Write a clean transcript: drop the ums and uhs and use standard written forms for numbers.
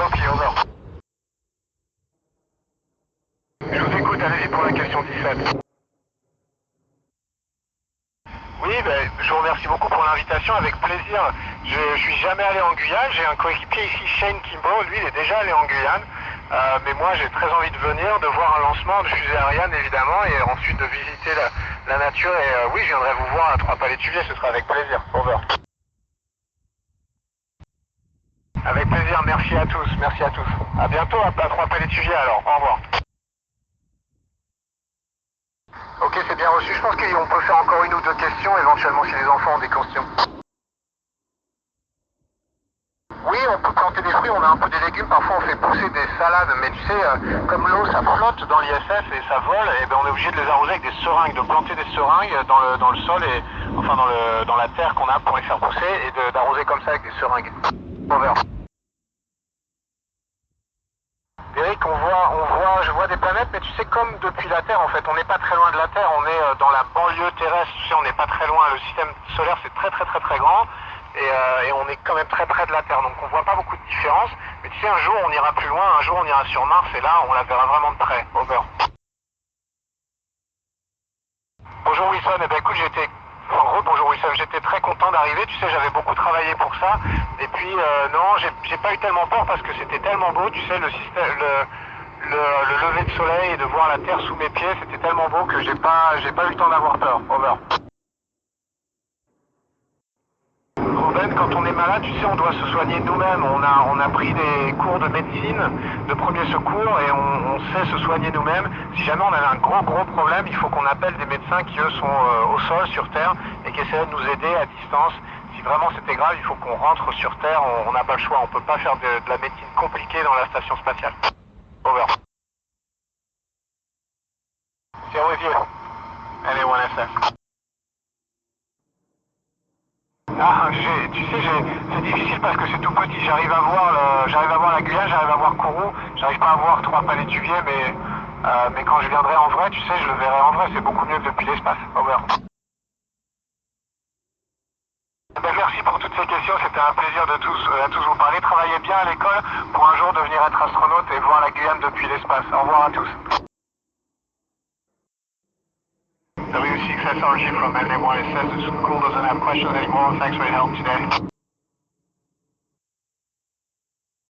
gentil, over. Je vous écoute, allez-y pour la question 17. Oui, ben, je vous remercie beaucoup pour l'invitation, avec plaisir. Je suis jamais allé en Guyane, j'ai un coéquipier ici, Shane Kimbo, lui il est déjà allé en Guyane. Mais moi j'ai très envie de venir, de voir un lancement de fusée Ariane évidemment, et ensuite de visiter la nature. Et oui, je viendrai vous voir à Trois-Palais-Tuviers, ce sera avec plaisir. Over. Avec plaisir, merci à tous, merci à tous. À bientôt à Trois-Palais-Tuviers alors, au revoir. Ok, c'est bien reçu. Je pense qu'on peut faire encore une ou deux questions, éventuellement si les enfants ont des questions. Oui, on peut planter des fruits, on a un peu des légumes, parfois on fait pousser des salades, mais tu sais, comme l'eau ça flotte dans l'ISF et ça vole, et ben on est obligé de les arroser avec des seringues, de planter des seringues dans le sol, et enfin dans la terre qu'on a pour les faire pousser, et d'arroser comme ça avec des seringues. Over. Eric, je vois des planètes, mais tu sais, comme depuis la Terre, en fait, on n'est pas très loin de la Terre, on est dans la banlieue terrestre, tu sais, on n'est pas très loin, le système solaire c'est très très très très grand, et on est quand même très près de la Terre, donc on voit pas beaucoup de différence, mais tu sais, un jour on ira plus loin, un jour on ira sur Mars, et là on la verra vraiment de près. Over. Bonjour Wilson, eh ben écoute, en gros, bonjour Wilson, j'étais très content d'arriver, tu sais, j'avais beaucoup travaillé pour ça, et puis non, j'ai pas eu tellement peur parce que c'était tellement beau, tu sais, le système, le lever de soleil et de voir la terre sous mes pieds, c'était tellement beau que j'ai pas eu le temps d'avoir peur. Over. Ruben, quand on est malade, tu sais, on doit se soigner nous-mêmes. On a pris des cours de médecine, de premier secours, et on sait se soigner nous-mêmes. Si jamais on avait un gros problème, il faut qu'on appelle des médecins qui, eux, sont au sol, sur Terre, et qui essaient de nous aider à distance. Si vraiment c'était grave, il faut qu'on rentre sur Terre, on n'a pas le choix. On peut pas faire de la médecine compliquée dans la station spatiale. Over. Still with you. NA1SF. Ah, tu sais, c'est difficile parce que c'est tout petit. J'arrive à voir la Guyane, j'arrive à voir Kourou, j'arrive pas à voir Trois-Palais-Tuviers, mais quand je viendrai en vrai, tu sais, je le verrai en vrai. C'est beaucoup mieux que depuis l'espace. Over. Ben, merci pour toutes ces questions. C'était un plaisir de à tous vous parler. Travaillez bien à l'école pour un jour devenir être astronaute et voir la Guyane depuis l'espace. Au revoir à tous. W6SRG from NA1 says the school doesn't have questions anymore. Thanks for your help today.